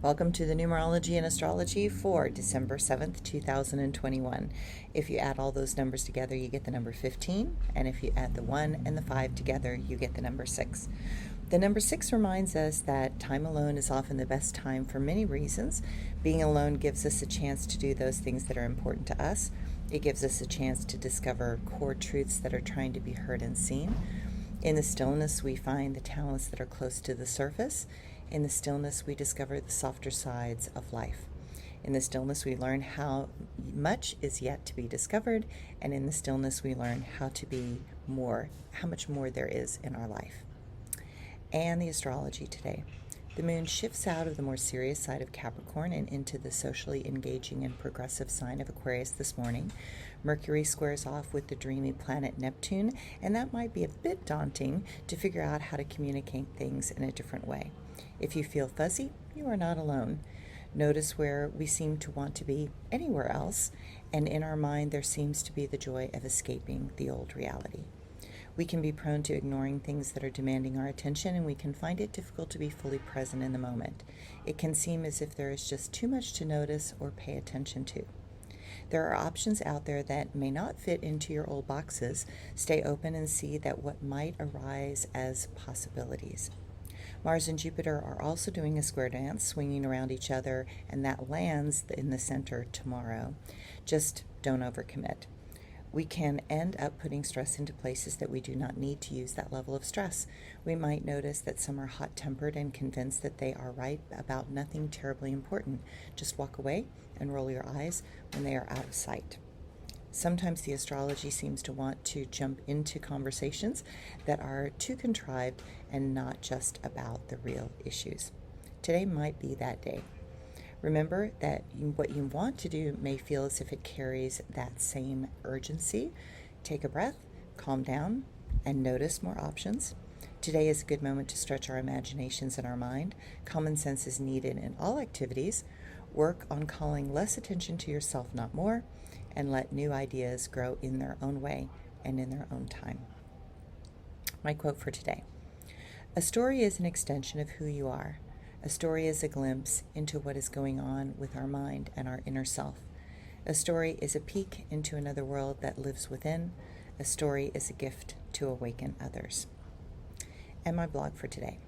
Welcome to the Numerology and Astrology for December 7th, 2021. If you add all those numbers together, you get the number 15, and if you add the 1 and the 5 together, you get the number 6. The number 6 reminds us that time alone is often the best time for many reasons. Being alone gives us a chance to do those things that are important to us. It gives us a chance to discover core truths that are trying to be heard and seen. In the stillness, we find the talents that are close to the surface. In the stillness, we discover the softer sides of life. In the stillness, we learn how much is yet to be discovered. And in the stillness, we learn how much more there is in our life. And the astrology today. The moon shifts out of the more serious side of Capricorn and into the socially engaging and progressive sign of Aquarius this morning. Mercury squares off with the dreamy planet Neptune, and that might be a bit daunting to figure out how to communicate things in a different way. If you feel fuzzy, you are not alone. Notice where we seem to want to be anywhere else, and in our mind there seems to be the joy of escaping the old reality. We can be prone to ignoring things that are demanding our attention, and we can find it difficult to be fully present in the moment. It can seem as if there is just too much to notice or pay attention to. There are options out there that may not fit into your old boxes. Stay open and see that what might arise as possibilities. Mars and Jupiter are also doing a square dance, swinging around each other, and that lands in the center tomorrow. Just don't overcommit. We can end up putting stress into places that we do not need to use that level of stress. We might notice that some are hot-tempered and convinced that they are right about nothing terribly important. Just walk away and roll your eyes when they are out of sight. Sometimes the astrology seems to want to jump into conversations that are too contrived and not just about the real issues. Today might be that day. Remember that what you want to do may feel as if it carries that same urgency. Take a breath, calm down, and notice more options. Today is a good moment to stretch our imaginations and our mind. Common sense is needed in all activities. Work on calling less attention to yourself, not more, and let new ideas grow in their own way and in their own time. My quote for today: a story is an extension of who you are. A story is a glimpse into what is going on with our mind and our inner self. A story is a peek into another world that lives within. A story is a gift to awaken others. And my blog for today.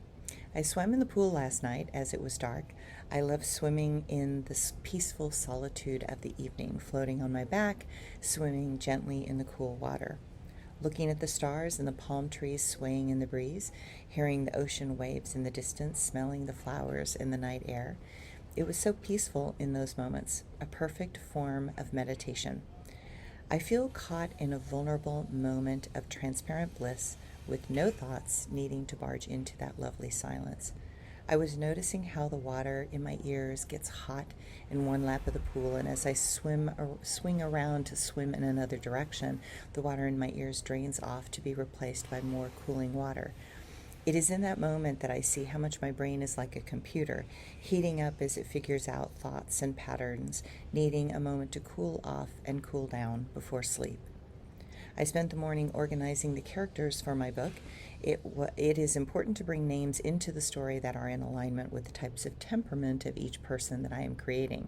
I swam in the pool last night as it was dark. I love swimming in the peaceful solitude of the evening, floating on my back, swimming gently in the cool water. Looking at the stars and the palm trees swaying in the breeze, hearing the ocean waves in the distance, smelling the flowers in the night air. It was so peaceful in those moments, a perfect form of meditation. I feel caught in a vulnerable moment of transparent bliss with no thoughts needing to barge into that lovely silence. I was noticing how the water in my ears gets hot in one lap of the pool, and as I swing around to swim in another direction, the water in my ears drains off to be replaced by more cooling water. It is in that moment that I see how much my brain is like a computer, heating up as it figures out thoughts and patterns, needing a moment to cool off and cool down before sleep. I spent the morning organizing the characters for my book. It is important to bring names into the story that are in alignment with the types of temperament of each person that I am creating.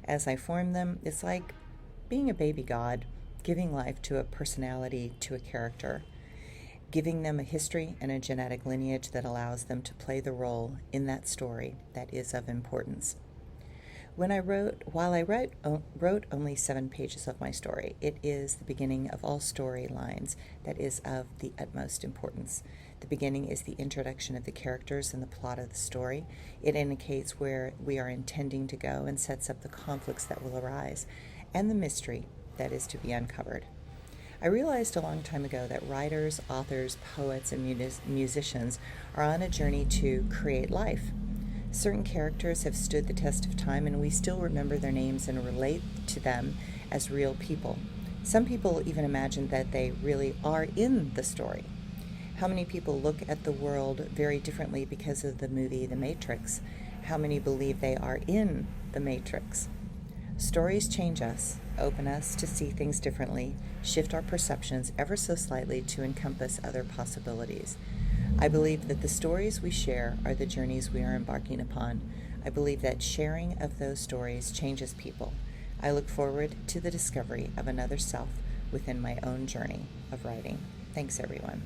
As I form them, it's like being a baby god, giving life to a personality, to a character, giving them a history and a genetic lineage that allows them to play the role in that story that is of importance. While I wrote only 7 pages of my story, it is the beginning of all storylines that is of the utmost importance. The beginning is the introduction of the characters and the plot of the story. It indicates where we are intending to go and sets up the conflicts that will arise and the mystery that is to be uncovered. I realized a long time ago that writers, authors, poets, and musicians are on a journey to create life. Certain characters have stood the test of time, and we still remember their names and relate to them as real people. Some people even imagine that they really are in the story. How many people look at the world very differently because of the movie The Matrix? How many believe they are in the Matrix? Stories change us, open us to see things differently, shift our perceptions ever so slightly to encompass other possibilities. I believe that the stories we share are the journeys we are embarking upon. I believe that sharing of those stories changes people. I look forward to the discovery of another self within my own journey of writing. Thanks, everyone.